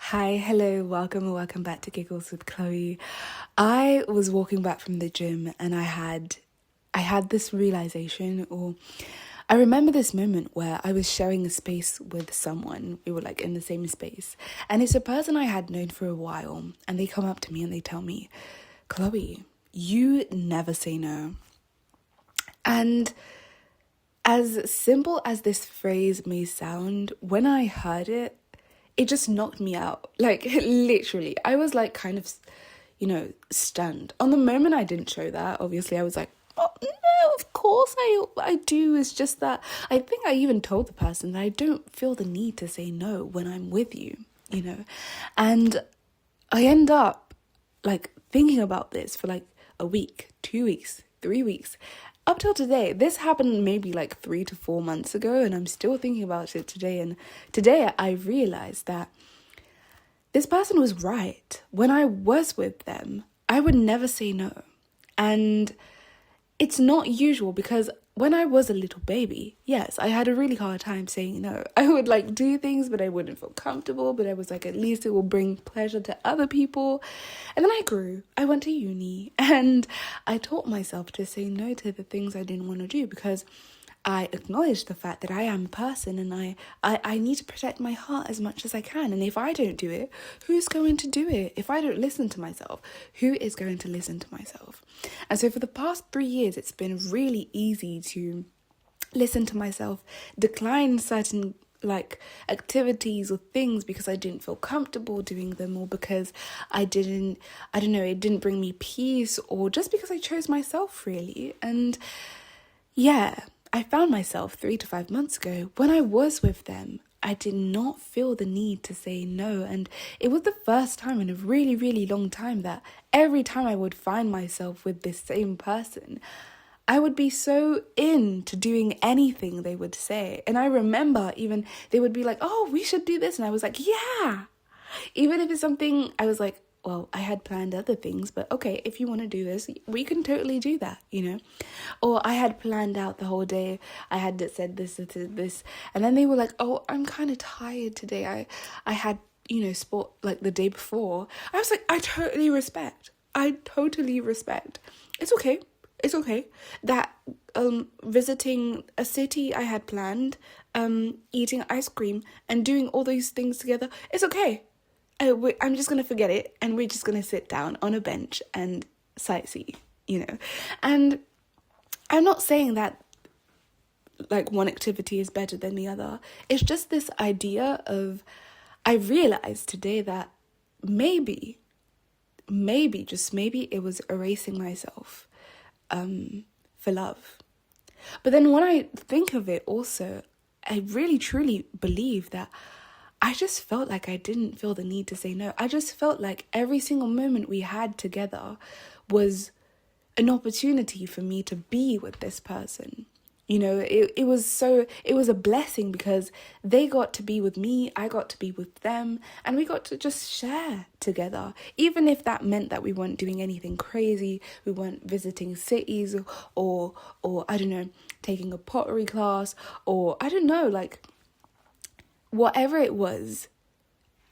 Hi, hello, welcome or welcome back to Giggles with Chloe. I was walking back from the gym and I had this realization, or I remember this moment where I was sharing a space with someone. We were like in the same space. And it's a person I had known for a while, and they come up to me and they tell me, "Chloe, you never say no." And as simple as this phrase may sound, when I heard it, it just knocked me out. Like, literally. I was like, kind of, stunned. On the moment I didn't show that, obviously, I was like, oh, no, of course I do. It's just that I think I even told the person that I don't feel the need to say no when I'm with you. And I end up like thinking about this for like a week, 2 weeks, 3 weeks. Up till today, this happened maybe like 3 to 4 months ago, and I'm still thinking about it today. And today I realized that this person was right. When I was with them, I would never say no. And it's not usual because when I was a little baby, yes, I had a really hard time saying no. I would like do things, but I wouldn't feel comfortable. But I was like, at least it will bring pleasure to other people. And then I grew. I went to uni and I taught myself to say no to the things I didn't want to do because I acknowledge the fact that I am a person and I need to protect my heart as much as I can. And if I don't do it, who's going to do it? If I don't listen to myself, who is going to listen to myself? And so for the past 3 years, it's been really easy to listen to myself, decline certain like activities or things because I didn't feel comfortable doing them, or because I don't know, it didn't bring me peace, or just because I chose myself really. And yeah, I found myself 3 to 5 months ago when I was with them. I did not feel the need to say no. And it was the first time in a really, really long time that every time I would find myself with this same person, I would be so into doing anything they would say. And I remember even they would be like, "Oh, we should do this." And I was like, "Yeah." Even if it's something I was like, well, I had planned other things, but okay, if you want to do this, we can totally do that. Or I had planned out the whole day. I had said this, and then they were like, "Oh, I'm kind of tired today. I had, sport like the day before." I was like, I totally respect. I totally respect. It's okay. It's okay that visiting a city I had planned, eating ice cream and doing all those things together, it's okay. I'm just going to forget it and we're just going to sit down on a bench and sightsee. And I'm not saying that like one activity is better than the other. It's just this idea of, I realized today that maybe, just maybe it was erasing myself for love. But then when I think of it also, I really truly believe that I just felt like I didn't feel the need to say no. I just felt like every single moment we had together was an opportunity for me to be with this person. It was a blessing because they got to be with me, I got to be with them, and we got to just share together. Even if that meant that we weren't doing anything crazy, we weren't visiting cities or I don't know, taking a pottery class, or I don't know, like whatever it was.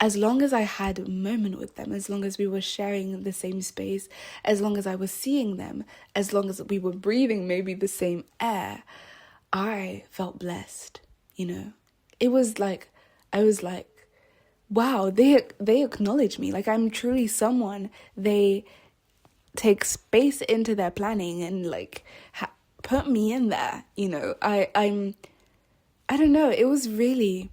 As long as I had a moment with them, as long as we were sharing the same space, as long as I was seeing them, as long as we were breathing maybe the same air, I felt blessed. It was like, I was like, wow, they acknowledge me. Like I'm truly someone. They take space into their planning and like put me in there. I don't know. It was really,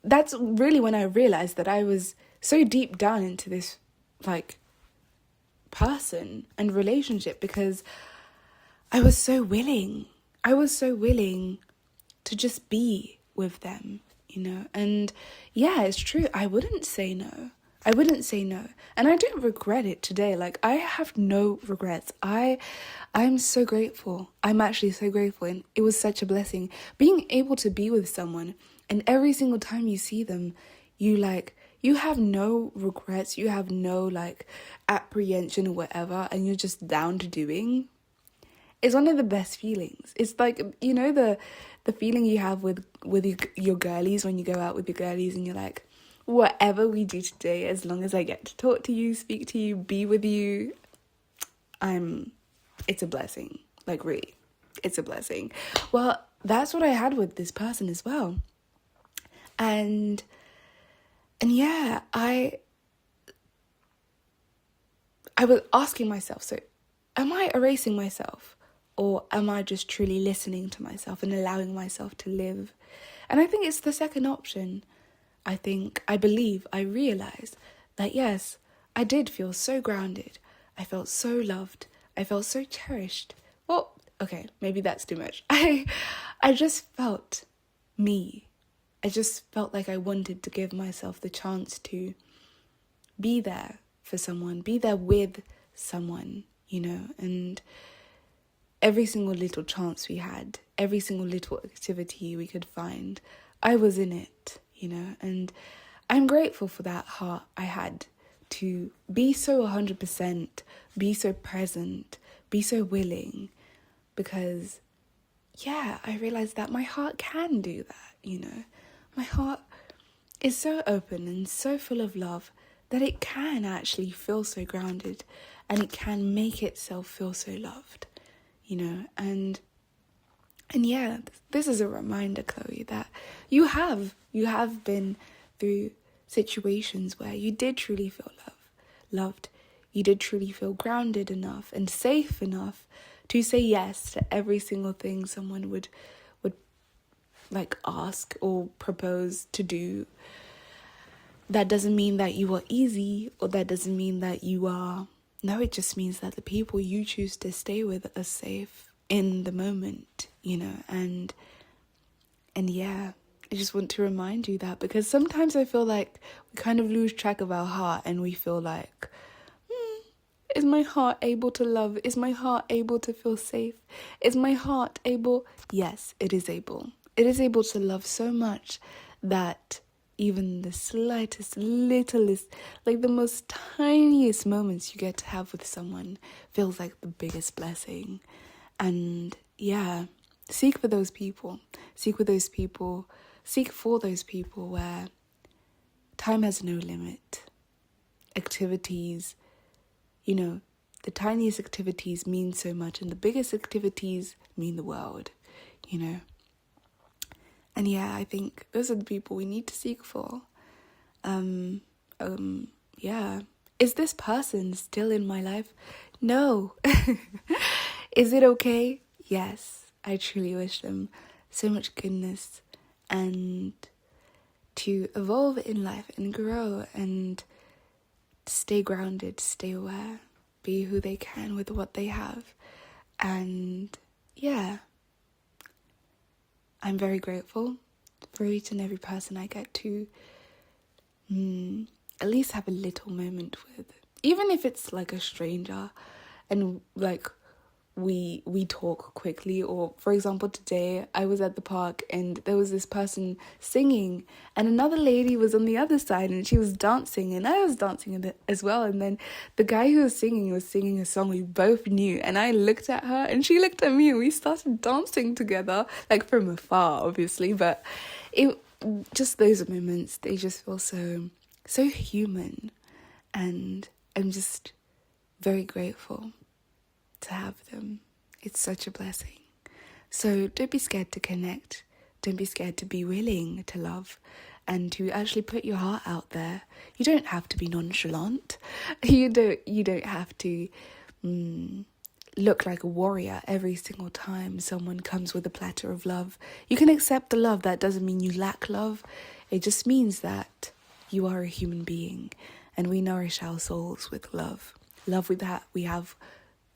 that's really when I realized that I was so deep down into this like person and relationship, because I was so willing. I was so willing to just be with them. And yeah, it's true. I wouldn't say no. I wouldn't say no. And I don't regret it today. Like I have no regrets. I'm so grateful. I'm actually so grateful, and it was such a blessing being able to be with someone, and every single time you see them, you have no regrets, you have no like apprehension or whatever, and you're just down to doing. It's one of the best feelings. It's like, the feeling you have with your girlies when you go out with your girlies and you're like, whatever we do today, as long as I get to talk to you, speak to you, be with you, it's a blessing. Like, really, it's a blessing. Well, that's what I had with this person as well. And yeah, I was asking myself, so am I erasing myself? Or am I just truly listening to myself and allowing myself to live? And I think it's the second option. I realized that yes, I did feel so grounded. I felt so loved. I felt so cherished. Well, okay, maybe that's too much. I just felt me. I just felt like I wanted to give myself the chance to be there for someone, be there with someone, and every single little chance we had, every single little activity we could find, I was in it, and I'm grateful for that heart I had to be so 100%, be so present, be so willing, because, yeah, I realized that my heart can do that, My heart is so open and so full of love that it can actually feel so grounded and it can make itself feel so loved, and yeah, this is a reminder, Chloe, that you have been through situations where you did truly feel loved. You did truly feel grounded enough and safe enough to say yes to every single thing someone would like ask or propose to do. That doesn't mean that you are easy, or that doesn't mean that you are... No, it just means that the people you choose to stay with are safe in the moment, and yeah, I just want to remind you that, because sometimes I feel like we kind of lose track of our heart and we feel like, is my heart able to love? Is my heart able to feel safe? Is my heart able? Yes, it is able. It is able to love so much that even the slightest, littlest, like the most tiniest moments you get to have with someone feels like the biggest blessing. And yeah, seek for those people. Seek with those people. Seek for those people where time has no limit. Activities, the tiniest activities mean so much, and the biggest activities mean the world, And yeah, I think those are the people we need to seek for. Yeah. Is this person still in my life? No. Is it okay? Yes. I truly wish them so much goodness and to evolve in life and grow and stay grounded, stay aware, be who they can with what they have. And yeah, I'm very grateful for each and every person I get to at least have a little moment with. Even if it's like a stranger and like we talk quickly, or for example today I was at the park and there was this person singing and another lady was on the other side and she was dancing and I was dancing as well, and then the guy who was singing a song we both knew, and I looked at her and she looked at me and we started dancing together, like from afar obviously, but it just, those moments, they just feel so human, and I'm just very grateful to have them. It's such a blessing. So don't be scared to connect. Don't be scared to be willing to love and to actually put your heart out there. You don't have to be nonchalant. You don't have to look like a warrior every single time someone comes with a platter of love. You can accept the love. That doesn't mean you lack love. It just means that you are a human being and we nourish our souls with love. Love with that we have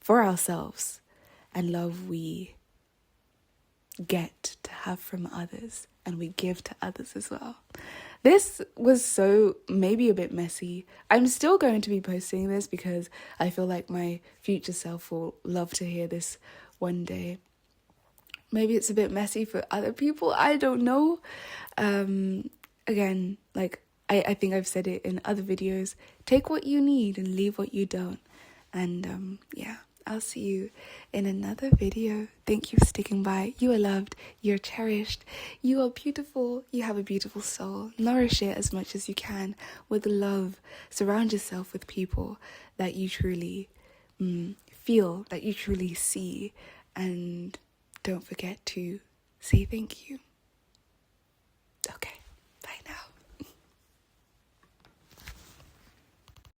for ourselves, and love we get to have from others and we give to others as well. This was so maybe a bit messy. I'm still going to be posting this because I feel like my future self will love to hear this one day. Maybe it's a bit messy for other people. I don't know. Again, like I think I've said it in other videos. Take what you need and leave what you don't. And yeah, I'll see you in another video. Thank you for sticking by. You are loved. You're cherished. You are beautiful. You have a beautiful soul. Nourish it as much as you can with love. Surround yourself with people that you truly feel, that you truly see. And don't forget to say thank you. Okay.